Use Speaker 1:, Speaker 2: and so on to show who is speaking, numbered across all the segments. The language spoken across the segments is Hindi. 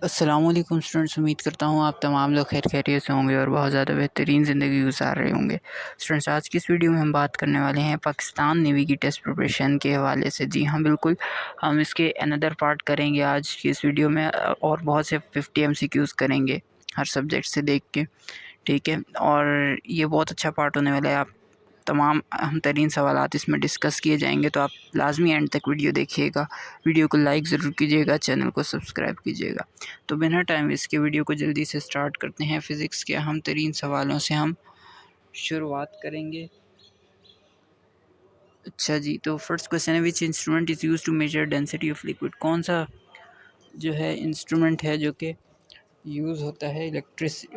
Speaker 1: अस्सलामुअलैकुम स्टूडेंट्स, उम्मीद करता हूँ आप तमाम लोग खैर खैरियत से होंगे और बहुत ज़्यादा बेहतरीन ज़िंदगी गुजार रहे होंगे। स्टूडेंट्स, आज की इस वीडियो में हम बात करने वाले हैं पाकिस्तान नेवी की टेस्ट प्रिपरेशन के हवाले से। जी हाँ, बिल्कुल, हम इसके अनदर पार्ट करेंगे आज की इस वीडियो में और बहुत से 50 MCQs करेंगे हर सब्जेक्ट से देख के, ठीक है। और ये बहुत अच्छा पार्ट होने वाला है। आप तमाम अहम तरीन सवालात इसमें डिस्कस किए जाएंगे, तो आप लाजमी एंड तक वीडियो देखिएगा। वीडियो को लाइक ज़रूर कीजिएगा, चैनल को सब्सक्राइब कीजिएगा। तो बिना टाइम वेस्ट के वीडियो को जल्दी से स्टार्ट करते हैं। फ़िज़िक्स के अहम तरीन सवालों से हम शुरुआत करेंगे। अच्छा जी, तो फर्स्ट क्वेश्चन है, which instrument is use to measure density of liquid. कौन सा जो है इंस्ट्रूमेंट है जो कि यूज़ होता है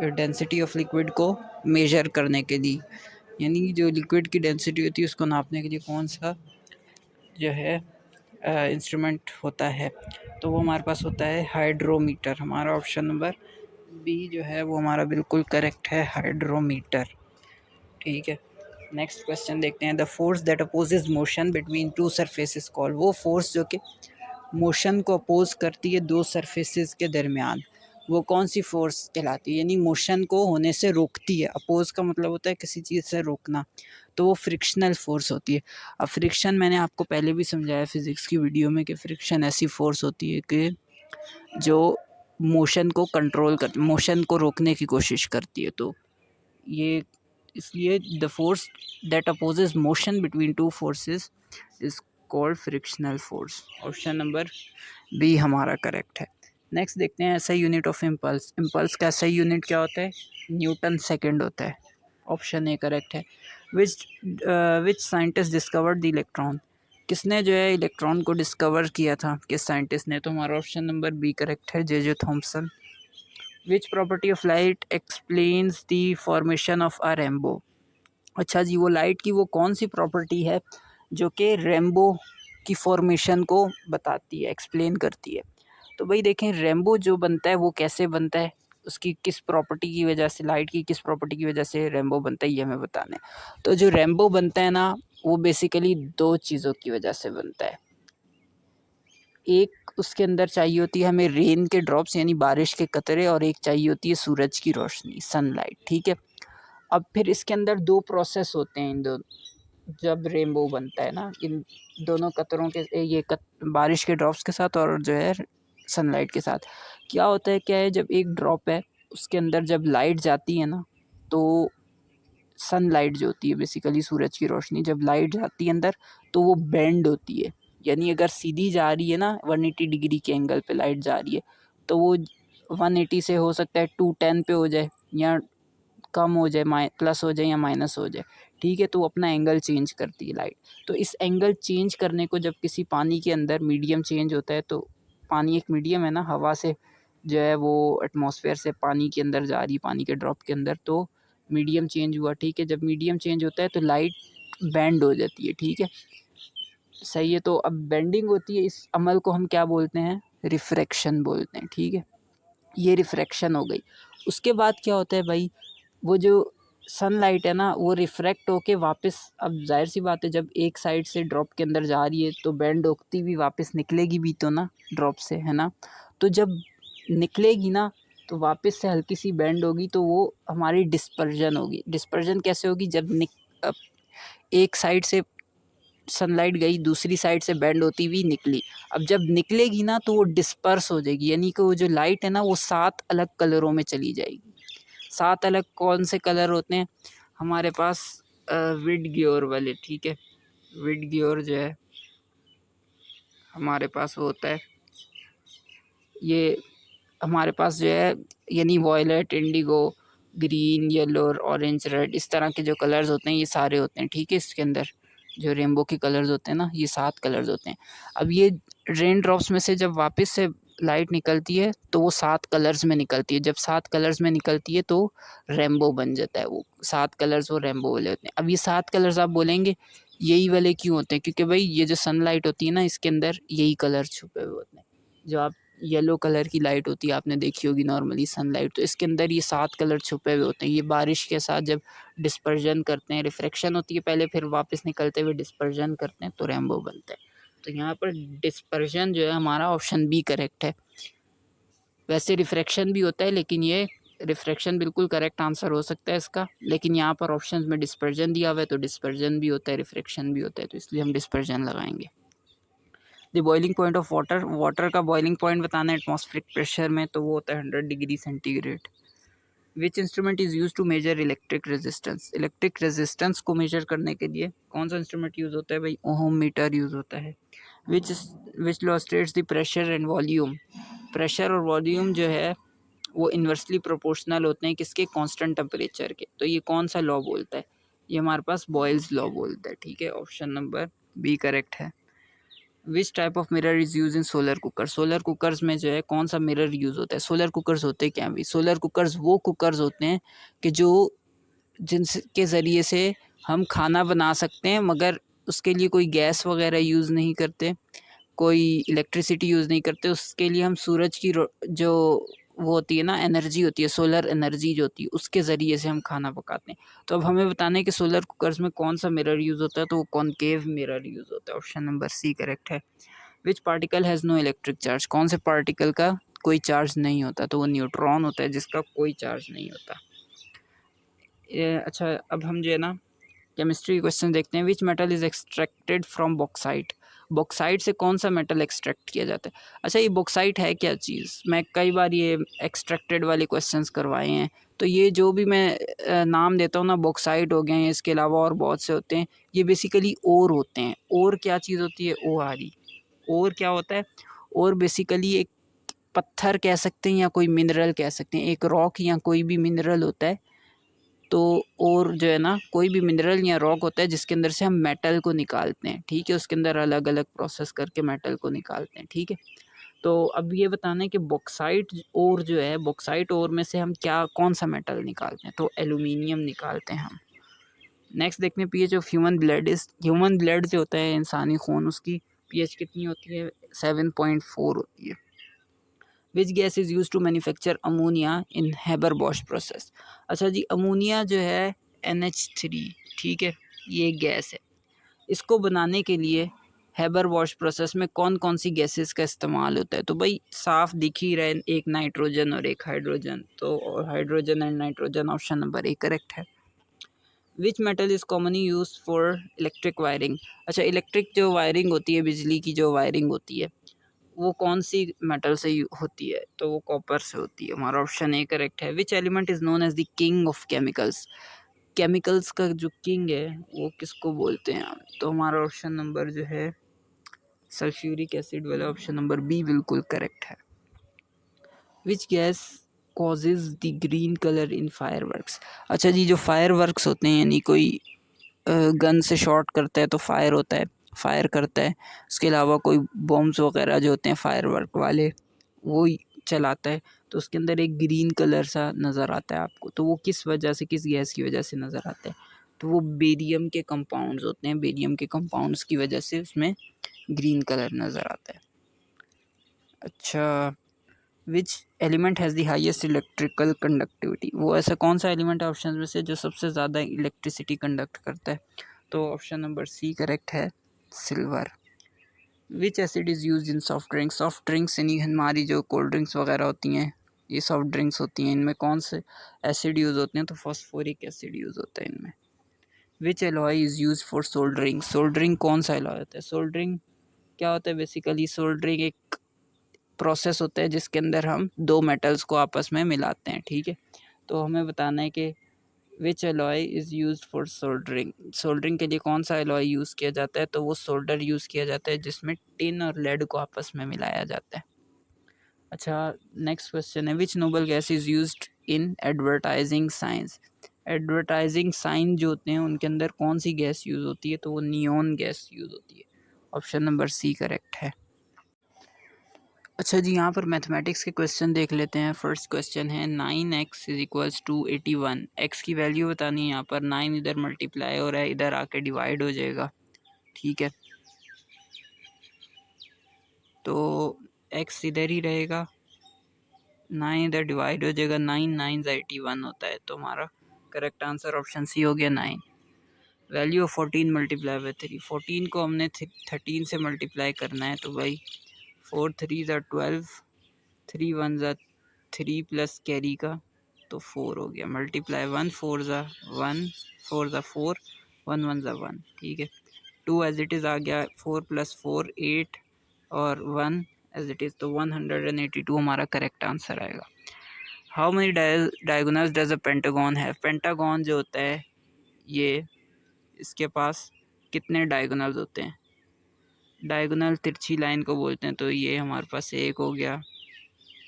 Speaker 1: डेंसिटी ऑफ लिक्विड को मेजर करने के लिए, यानी कि जो लिक्विड की डेंसिटी होती है उसको नापने के लिए कौन सा जो है इंस्ट्रूमेंट होता है। तो वो हमारे पास होता है हाइड्रोमीटर। हमारा ऑप्शन नंबर बी जो है वो हमारा बिल्कुल करेक्ट है, हाइड्रोमीटर, ठीक है। नेक्स्ट क्वेश्चन देखते हैं, the force that opposes motion between to surfaces called. वो फोर्स जो कि मोशन को अपोज करती है दो सरफेसेस के दरमियान, वो कौन सी फोर्स कहलाती है, यानी मोशन को होने से रोकती है। अपोज का मतलब होता है किसी चीज़ से रोकना, तो वो फ्रिक्शनल फोर्स होती है। अब फ्रिक्शन मैंने आपको पहले भी समझाया फिज़िक्स की वीडियो में कि फ्रिक्शन ऐसी फोर्स होती है कि जो मोशन को कंट्रोल कर, मोशन को रोकने की कोशिश करती है। तो ये इसलिए the force that opposes motion between two forces is called frictional force. Option number B हमारा करेक्ट है। नेक्स्ट देखते हैं, ऐसा यूनिट ऑफ इम्पल्स। इम्पल्स का ऐसा यूनिट क्या होता है, न्यूटन सेकेंड होता है। ऑप्शन ए करेक्ट है। Which which scientist discovered the electron. किसने जो है इलेक्ट्रॉन को डिस्कवर किया था, किस साइंटिस्ट ने। तो हमारा ऑप्शन नंबर बी करेक्ट है, J Thomson. Which property of light explains the formation of a rainbow. अच्छा जी, वो लाइट की वो कौन सी प्रॉपर्टी है जो कि रेनबो की फॉर्मेशन को बताती है, एक्सप्लेन करती है। तो भाई देखें, रेनबो जो बनता है वो कैसे बनता है, उसकी किस प्रॉपर्टी की वजह से, लाइट की किस प्रॉपर्टी की वजह से रेनबो बनता है, ये हमें बताना है। तो जो रेनबो बनता है ना, वो बेसिकली दो चीज़ों की वजह से बनता है। एक उसके अंदर चाहिए होती है हमें रेन के ड्रॉप्स, यानी बारिश के कतरे, और एक चाहिए होती है सूरज की रोशनी, सनलाइट, ठीक है। अब फिर इसके अंदर दो प्रोसेस होते हैं इन दो, जब रेनबो बनता है ना, इन दोनों कतरों के, बारिश के ड्रॉप्स के साथ और जो है सनलाइट के साथ। क्या होता है, क्या है, जब एक ड्रॉप है उसके अंदर जब लाइट जाती है ना, तो सनलाइट जो होती है बेसिकली सूरज की रोशनी, जब लाइट जाती है अंदर तो वो बेंड होती है। यानी अगर सीधी जा रही है ना 180 डिग्री के एंगल पे लाइट जा रही है, तो वो 180 से हो सकता है 210 पे हो जाए, या कम हो जाए, प्लस हो जाए या माइनस हो जाए, ठीक है। तो वो अपना एंगल चेंज करती है लाइट। तो इस एंगल चेंज करने को जब किसी पानी के अंदर मीडियम चेंज होता है, तो पानी एक मीडियम है ना, हवा से जो है वो एटमॉस्फेयर से पानी के अंदर जा रही है, पानी के ड्रॉप के अंदर, तो मीडियम चेंज हुआ, ठीक है। जब मीडियम चेंज होता है तो लाइट बेंड हो जाती है, ठीक है, सही है। तो अब बेंडिंग होती है, इस अमल को हम क्या बोलते हैं, रिफ्रैक्शन बोलते हैं, ठीक है। ये रिफ्रैक्शन हो गई। उसके बाद क्या होता है भाई, वो जो सनलाइट है ना, वो रिफ्रैक्ट होके वापस, अब जाहिर सी बात है जब एक साइड से ड्रॉप के अंदर जा रही है तो बेंड होती भी वापस निकलेगी भी तो ना ड्रॉप से, है ना। तो जब निकलेगी ना तो वापस से हल्की सी बेंड होगी, तो वो हमारी डिस्पर्जन होगी। डिस्पर्जन कैसे होगी, जब एक साइड से सनलाइट गई, दूसरी साइड से बेंड होती हुई निकली। अब जब निकलेगी ना तो वो डिस्पर्स हो जाएगी, यानी कि वो जो लाइट है ना वो 7 अलग कलरों में चली जाएगी। 7 अलग कौन से कलर होते हैं हमारे पास, विडग्योर वाले, ठीक है। विडग्योर जो है हमारे पास वो होता है, ये हमारे पास जो है, यानी वॉयलेट, इंडिगो, ग्रीन, येलो और ऑरेंज, रेड, इस तरह के जो कलर्स होते हैं ये सारे होते हैं, ठीक है। इसके अंदर जो रेनबो के कलर्स होते हैं ना, ये 7 कलर्स होते हैं। अब ये रेन ड्रॉप्स में से जब वापस से लाइट निकलती है तो वो 7 कलर्स में निकलती है। जब 7 कलर्स में निकलती है तो रेनबो बन जाता है, वो 7 कलर्स वो रेनबो वाले होते हैं। अब ये 7 कलर्स आप बोलेंगे यही वाले क्यों होते हैं, क्योंकि भाई ये जो सनलाइट होती है ना, इसके अंदर यही कलर छुपे हुए होते हैं। जो आप येलो कलर की लाइट होती है, आपने देखी होगी नॉर्मली सनलाइट, तो इसके अंदर ये 7 कलर छुपे हुए होते हैं। ये बारिश के साथ जब डिस्पर्जन करते हैं, रिफ्रैक्शन होती है पहले, फिर वापस निकलते हुए डिस्पर्जन करते हैं तो रेनबो बनता है। तो यहाँ पर डिस्पर्जन जो है हमारा ऑप्शन बी करेक्ट है। वैसे रिफ्रैक्शन भी होता है, लेकिन ये रिफ्रैक्शन बिल्कुल करेक्ट आंसर हो सकता है इसका, लेकिन यहाँ पर ऑप्शन में डिस्पर्जन दिया हुआ है, तो डिस्पर्जन भी होता है, रिफ्रैक्शन भी होता है, तो इसलिए हम डिस्पर्जन लगाएंगे। The boiling point of water, water का बॉइलिंग पॉइंट बताना है एटमॉस्फेरिक प्रेशर में, तो वो होता है 100 degree centigrade. Which instrument is use to measure electric resistance, electric resistance को मेजर करने के लिए कौन सा इंस्ट्रूमेंट यूज़ होता है भाई? ओहम मीटर यूज़ होता है। Which illustrates the pressure and volume, pressure और वॉल्यूम जो है वो इन्वर्सली प्रोपोर्शनल होते हैं किसके? कांस्टेंट टेम्परेचर के। तो ये कौन सा लॉ बोलता है? ये हमारे पास बॉयल्स लॉ बोलता है, ठीक है। ऑप्शन नंबर बी करेक्ट है। Which type of mirror is use in solar cooker, solar cookers में जो है कौन सा मिरर यूज़ होता है? सोलर कुकर्स होते क्या भी? सोलर कुकर्स वो कुकर्स होते हैं कि जो जिनके ज़रिए से हम खाना बना सकते हैं, मगर उसके लिए कोई गैस वगैरह यूज़ नहीं करते, कोई इलेक्ट्रिसिटी यूज़ नहीं करते। उसके लिए हम सूरज की जो वो होती है ना, एनर्जी होती है, सोलर एनर्जी जो होती है, उसके ज़रिए से हम खाना पकाते हैं। तो अब हमें बताना है कि सोलर कुकर्स में कौन सा मिरर यूज़ होता है, तो वो कॉनकेव मिरर यूज़ होता है। ऑप्शन नंबर सी करेक्ट है। Which particle has no electric charge, कौन से पार्टिकल का कोई चार्ज नहीं होता? तो वो न्यूट्रॉन होता है, जिसका कोई चार्ज नहीं होता। अच्छा, अब हम जो है ना केमिस्ट्री क्वेश्चन देखते हैं। विच metal is extracted from bauxite, bauxite से कौन सा मेटल एक्सट्रैक्ट किया जाता है? अच्छा, ये बॉक्साइट है क्या चीज़? मैं कई बार ये एक्सट्रैक्टेड वाले क्वेश्चंस करवाए हैं, तो ये जो भी मैं नाम देता हूँ ना, बॉक्साइट हो गए हैं, इसके अलावा और बहुत से होते हैं, ये बेसिकली ओर होते हैं। ओर क्या चीज़ होती है? O R E. ओर क्या होता है? ओर बेसिकली एक पत्थर कह सकते हैं या कोई मिनरल कह सकते हैं, एक रॉक या कोई भी मिनरल होता है। तो और जो है ना, कोई भी मिनरल या रॉक होता है जिसके अंदर से हम मेटल को निकालते हैं, ठीक है। उसके अंदर अलग अलग प्रोसेस करके मेटल को निकालते हैं, ठीक है। तो अब ये बताना है कि बॉक्साइट ओर जो है, बॉक्साइट ओर में से हम क्या कौन सा मेटल निकालते हैं? तो एल्यूमिनियम निकालते हैं हम। नेक्स्ट देखते हैं pH of human blood is, human blood जो होता है इंसानी खून, उसकी पीएच कितनी होती है? 7.4 होती है। Which gas is use to manufacture ammonia in Haber Bosch process. अच्छा जी, अमोनिया जो है NH3, ठीक है, ये एक गैस है। इसको बनाने के लिए हैबर वॉश प्रोसेस में कौन कौन सी गैसेस का इस्तेमाल होता है? तो भाई साफ दिख ही रहा है, एक नाइट्रोजन और एक हाइड्रोजन, तो hydrogen and nitrogen, option number A correct है। Which metal is commonly use for electric wiring. अच्छा, इलेक्ट्रिक जो वायरिंग होती है, बिजली की जो वायरिंग होती है, वो कौन सी मेटल से होती है? तो वो कॉपर से होती है। हमारा ऑप्शन ए करेक्ट है। Which element is known as the king of chemicals, chemicals का जो किंग है वो किसको बोलते हैं हम? तो हमारा ऑप्शन नंबर जो है सल्फ्यूरिक एसिड वाला, ऑप्शन नंबर बी बिल्कुल करेक्ट है। Which gas causes the green colour in fireworks. अच्छा जी, जो फायरवर्क्स होते हैं, यानी कोई गन से शॉट करता है तो फायर होता है, फायर करता है। उसके अलावा कोई बॉम्ब्स वगैरह जो होते हैं फायरवर्क वाले, वो चलाता है, तो उसके अंदर एक ग्रीन कलर सा नज़र आता है आपको। तो वो किस वजह से, किस गैस की वजह से नज़र आता है? तो वो बेरियम के कंपाउंड्स होते हैं, बेरियम के कंपाउंड्स की वजह से उसमें ग्रीन कलर नज़र आता है। अच्छा, which element has the highest electrical conductivity, वो ऐसा कौन सा एलिमेंट है ऑप्शन में से जो सबसे ज़्यादा इलेक्ट्रिसिटी कंडक्ट करता है? तो ऑप्शन नंबर सी करेक्ट है, silver. Which acid is use in soft drinks, soft drinks यानी हमारी जो कोल्ड ड्रिंक्स वगैरह होती हैं, ये सॉफ्ट ड्रिंक्स होती हैं, इनमें कौन से एसिड यूज़ होते हैं? तो फॉस्फोरिक एसिड यूज़ होता है इनमें। Which alloy is use for soldering, soldering कौन सा एलॉय होता है? सोल्डरिंग क्या होता है? बेसिकली सोल्डरिंग एक प्रोसेस होता है जिसके अंदर हम दो मेटल्स को आपस में मिलाते हैं, ठीक है। तो हमें बताना है कि which alloy is used for soldering, soldering के लिए कौन सा एलॉय यूज़ किया जाता है? तो वो सोल्डर यूज़ किया जाता है जिसमें टिन और लेड को आपस में मिलाया जाता है। अच्छा, नेक्स्ट क्वेश्चन है which noble gas is used in advertising science, advertising sign जो होते हैं उनके अंदर कौन सी गैस यूज़ होती है? तो वो नियॉन गैस यूज़ होती है। ऑप्शन नंबर सी करेक्ट है। अच्छा जी, यहाँ पर मैथमेटिक्स के क्वेश्चन देख लेते हैं। फर्स्ट क्वेश्चन है 9x is equals to 81, x की वैल्यू बतानी है। यहाँ पर 9 इधर मल्टीप्लाई हो रहा है, इधर आके डिवाइड हो जाएगा, ठीक है। तो x इधर ही रहेगा, 9 इधर डिवाइड हो जाएगा, 9 9 81 होता है। तो हमारा करेक्ट आंसर ऑप्शन सी हो गया 9। वैल्यू ऑफ 14 मल्टीप्लाई बाई 3, 14 को हमने 13 से मल्टीप्लाई करना है, तो भाई 4 3 ज़ा 12, 3 1 ज़ा 3 प्लस कैरी का तो 4 हो गया, मल्टीप्लाई 1 4 ज़ा 1 4 ज़ा 4 1 1 ज़ा 1, ठीक है। 2 एज इट इज़ आ गया, 4 प्लस 4 8 और 1 एज इट इज़, तो 182 हमारा करेक्ट आंसर आएगा। How many diagonals does a pentagon have? Pentagon जो होता है ये, इसके पास कितने डायगोनल्स होते हैं? डायगोनल तिरछी लाइन को बोलते हैं। तो ये हमारे पास 1 हो गया,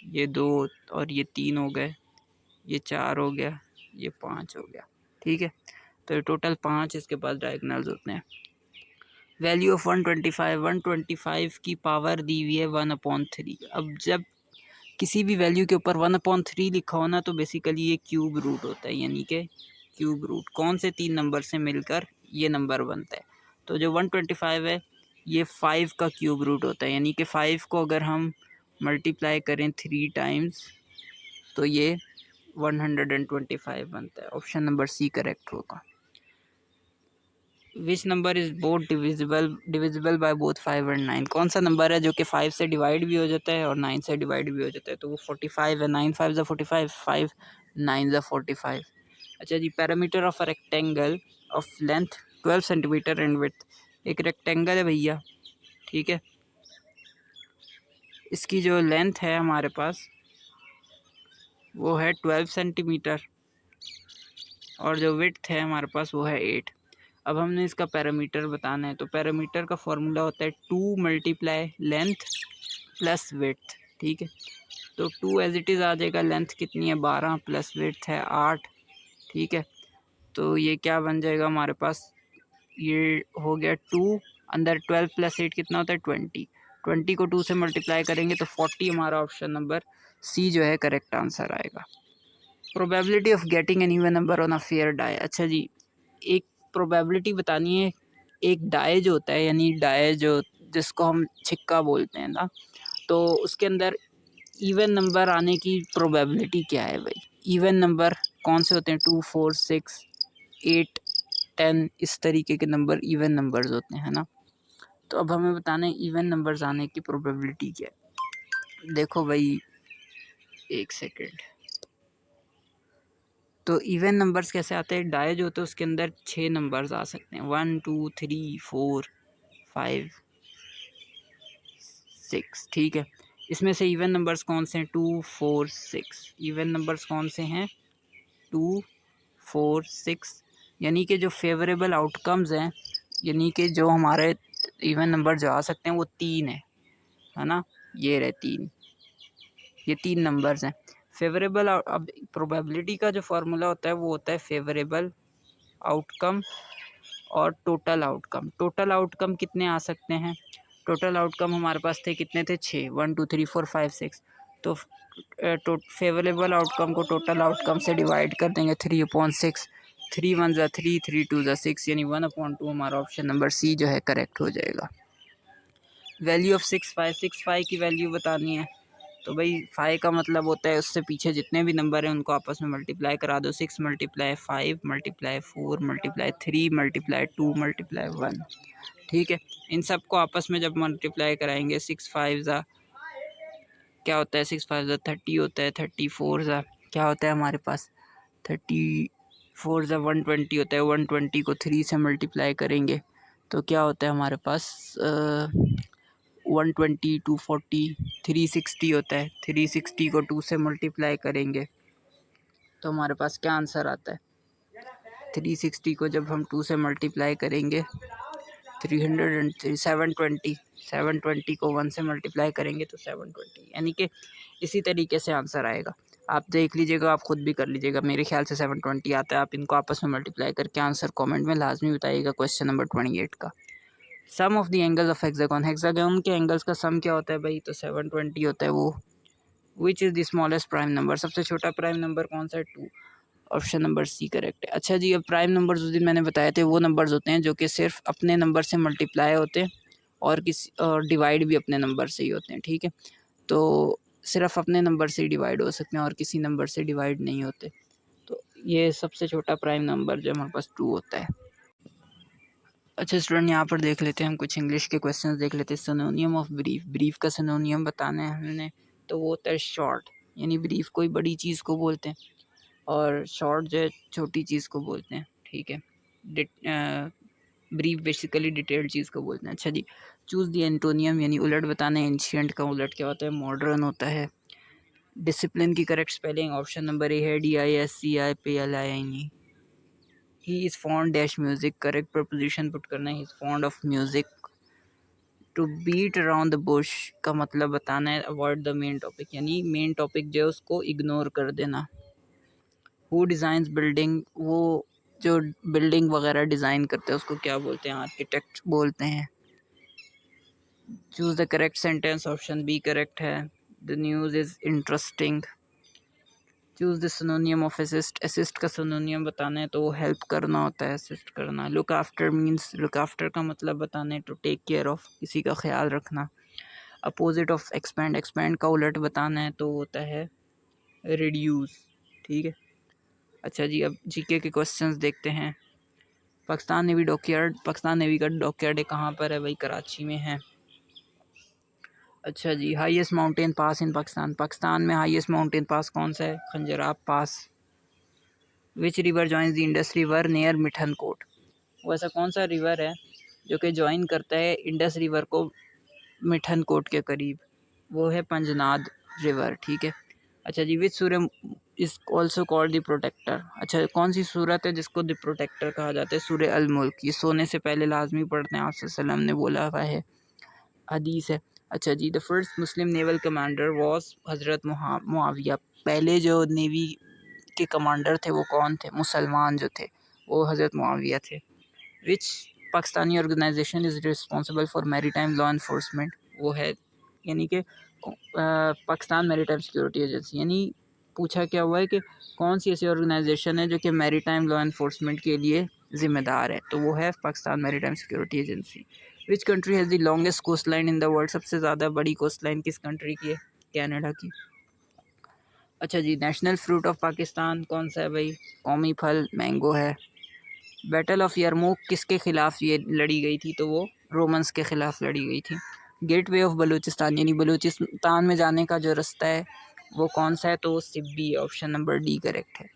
Speaker 1: ये 2 और ये 3 हो गए, ये 4 हो गया, ये 5 हो गया, ठीक है। तो ये टोटल 5 इसके पास डायगोनल्स होते हैं। वैल्यू ऑफ 125 की पावर दी हुई है 1/3। अब जब किसी भी वैल्यू के ऊपर 1/3 लिखा हो ना, तो बेसिकली ये क्यूब रूट होता है, यानी कि क्यूब रूट कौन से 3 नंबर से मिलकर ये नंबर बनता है। तो जो 125 है ये 5 का क्यूब रूट होता है, यानी कि 5 को अगर हम मल्टीप्लाई करें 3 टाइम्स तो ये 125 बनता है। ऑप्शन नंबर सी करेक्ट होगा। Which number is both divisible by both 5 and 9? कौन सा नंबर है जो कि 5 से डिवाइड भी हो जाता है और 9 से डिवाइड भी हो जाता है? तो वो 45 है। 9 5 ज़ा 45, 5 9 ज़ा 45। अच्छा जी, parameter of a rectangle of length 12 centimetre and width. एक रेक्टेंगल है भैया, ठीक है, इसकी जो लेंथ है हमारे पास वो है 12 सेंटीमीटर और जो विड्थ है हमारे पास वो है 8। अब हमने इसका पैरामीटर बताना है, तो पैरामीटर का फॉर्मूला होता है 2 मल्टीप्लाई लेंथ प्लस विड्थ, ठीक है। तो 2 एज इट इज़ आ जाएगा, लेंथ कितनी है 12 प्लस विड्थ है 8, ठीक है। तो ये क्या बन जाएगा हमारे पास, ये हो गया 2, अंदर 12 प्लस 8 कितना होता है 20, 20 को 2 से मल्टीप्लाई करेंगे तो 40। हमारा ऑप्शन नंबर सी जो है करेक्ट आंसर आएगा। Probability of getting an even number on a fair die. अच्छा जी, एक प्रोबेबिलिटी बतानी है। एक डाई जो होता है, यानी डाई जो जिसको हम छिक्का बोलते हैं ना, तो उसके अंदर इवन नंबर आने की प्रोबेबिलिटी क्या है भाई? इवन नंबर कौन से होते हैं? 2 4 6 8 10, इस तरीके के नंबर इवन नंबर्स होते हैं ना। तो अब हमें बताना है इवन नंबर्स आने की प्रोबेबिलिटी क्या है। देखो भाई, एक सेकेंड। तो इवन नंबर्स कैसे आते हैं? डाई जो होता है उसके अंदर 6 नंबर्स आ सकते हैं, 1 2 3 4 5 6, ठीक है। इसमें से इवन नंबर्स कौन से हैं? 2 4 6। इवन नंबर्स कौन से हैं? 2 4 6। यानी कि जो फेवरेबल आउटकम्स हैं, यानी कि जो हमारे इवन नंबर जो आ सकते हैं वो 3 है ना। ये रहे 3, ये 3 नंबर्स हैं फेवरेबल। अब प्रोबेबिलिटी का जो फार्मूला होता है वो होता है फेवरेबल आउटकम और टोटल आउटकम। टोटल आउटकम कितने आ सकते हैं? टोटल आउटकम हमारे पास थे कितने थे? 6, 1 2 3 4 5 6। तो फेवरेबल आउटकम को टोटल आउटकम से डिवाइड कर देंगे 3/6। 3 1 ज़ा 3, 3 2 ज़ा 6, यानी 1/2 हमारा ऑप्शन नंबर सी जो है करेक्ट हो जाएगा। वैल्यू ऑफ 6 की वैल्यू बतानी है। तो भाई 5 का मतलब होता है उससे पीछे जितने भी नंबर हैं उनको आपस में मल्टीप्लाई करा दो। 6 multiply 5 multiply 4 multiply 3 multiply 2 multiply 1, ठीक है। इन सब को आपस में जब मल्टीप्लाई कराएंगे 6 5 ज़ा क्या होता है? 6 5 ज़ा 30 होता है। 34 ज़ा क्या होता है हमारे पास? 34 ज़ा 120 होता है। 120 को 3 से मल्टीप्लाई करेंगे तो क्या होता है हमारे पास? 120 240 360 होता है। 360 को 2 से मल्टीप्लाई करेंगे तो हमारे पास क्या आंसर आता है? 360 को जब हम 2 से मल्टीप्लाई करेंगे 720 को 1 से मल्टीप्लाई करेंगे तो 720, यानी कि इसी तरीके से आंसर आएगा। आप देख लीजिएगा, आप खुद भी कर लीजिएगा। मेरे ख्याल से 720 आता है। आप इनको आपस में मल्टीप्लाई करके आंसर कमेंट में लाजमी बताइएगा। क्वेश्चन नंबर 28 का sum of the angles of hexagon. Hexagon के एंगल्स का सम क्या होता है भाई? तो 720 होता है वो। Which is the smallest prime number. सबसे छोटा प्राइम नंबर कौन सा है? 2। ऑप्शन नंबर सी करेक्ट है। अच्छा जी, अब प्राइम नंबर्स उस दिन मैंने बताए थे वो नंबर्स होते हैं जो कि सिर्फ अपने नंबर से मल्टीप्लाई होते हैं और किसी और डिवाइड भी अपने नंबर से ही होते हैं, ठीक है। तो सिर्फ अपने नंबर से ही डिवाइड हो सकते हैं और किसी नंबर से डिवाइड नहीं होते। तो ये सबसे छोटा प्राइम नंबर जो हमारे पास 2 होता है। अच्छा स्टूडेंट, यहाँ पर देख लेते हैं हम कुछ इंग्लिश के क्वेश्चंस देख लेते हैं। सिनोनियम ऑफ ब्रीफ। ब्रीफ का सिनोनियम बताना है हमने, तो वो होता है शॉर्ट। यानी ब्रीफ कोई बड़ी चीज़ को बोलते हैं और शॉर्ट जो है छोटी चीज़ को बोलते हैं, ठीक है। ब्रीफ बेसिकली डिटेल्ड चीज़ को बोलते हैं। अच्छा जी, चूज़ दी एंटोनियम यानी उलट बताना है। एंशियंट का उलट क्या होता है? मॉडर्न होता है। डिसिप्लिन की correct spelling option number A है DISCIPLINE। He is fond dash music, correct preposition put करना है। He is fond of music. To beat around the bush का मतलब बताना है अवॉइड द मेन टॉपिक, यानी मेन टॉपिक जो है उसको इग्नोर कर देना। हु डिज़ाइंस बिल्डिंग, वो जो बिल्डिंग वगैरह डिज़ाइन करते हैं उसको क्या बोलते हैं? आर्किटेक्ट बोलते हैं। Choose the correct sentence, option B correct है। The news is interesting. Choose the synonym of assist, assist का सिनोनियम बताना है तो वो हेल्प करना होता है, असिस्ट करना। Look after means, look after का मतलब बताना है टू टेक केयर ऑफ, किसी का ख्याल रखना। अपोजिट ऑफ एक्सपैंड, एक्सपैंड का उलट बताना है तो होता है रिड्यूस, ठीक है। अच्छा जी, अब जीके के क्वेश्चंस देखते हैं। Pakistan navy dockyard, Pakistan navy का डॉकयार्ड कहाँ पर है भाई? कराची में है। अच्छा जी, highest mountain pass in Pakistan, Pakistan में हाईएस्ट माउंटेन पास कौन सा है? Khunjerab pass. Which river joins the Indus river near Mithankot, वो ऐसा कौन सा रिवर है जो कि ज्वाइन करता है इंडस रिवर को मिठनकोट के करीब? वो है पंजनाद रिवर, ठीक है। अच्छा जी, विच सूर्य is also called the protector, अच्छा कौन सी सूरत है जिसको द प्रोटेक्टर कहा जाता है? सूर्य अल मुल्क। ये सोने से पहले लाजमी पढ़ते हैं, आप सल्लल्लाहु अलैहि वसल्लम ने बोला हुआ है, हदीस है। अच्छा जी, the first Muslim naval commander was हज़रत मुआविया, पहले जो नेवी के कमांडर थे वो कौन थे? मुसलमान जो थे वो हज़रत मुआविया थे। Which Pakistani organisation is responsible for maritime law enforcement, वो है यानी कि पाकिस्तान मैरीटाइम सिक्योरिटी एजेंसी। यानी पूछा क्या हुआ है कि कौन सी ऐसी ऑर्गेनाइजेशन है जो कि मैरीटाइम लॉ इन्फोर्समेंट के लिए ज़िम्मेदार है, तो वो है Pakistan maritime security agency. Which country has the longest coast line in the world, सबसे ज़्यादा बड़ी कोस्ट लाइन किस कंट्री की है? कनाडा की। अच्छा जी, नेशनल फ्रूट ऑफ पाकिस्तान कौन सा है भाई? कौमी फल मैंगो है। बैटल ऑफ यरमूक किसके खिलाफ ये लड़ी गई थी? तो वो रोमन्स के खिलाफ लड़ी गई थी। गेट वे ऑफ बलूचिस्तान यानी बलूचिस्तान में जाने का जो रास्ता है वो कौन सा है? तो वो Sibi, option number D correct है।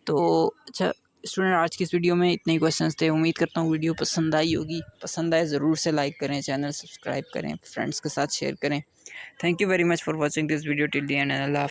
Speaker 1: तो अच्छा स्टूडेंट, आज की इस वीडियो में इतने ही क्वेश्चंस थे। उम्मीद करता हूँ वीडियो पसंद आई होगी। पसंद आए ज़रूर से लाइक करें, चैनल सब्सक्राइब करें, फ्रेंड्स के साथ शेयर करें। Thank you very much for watching this video till the end. Allah.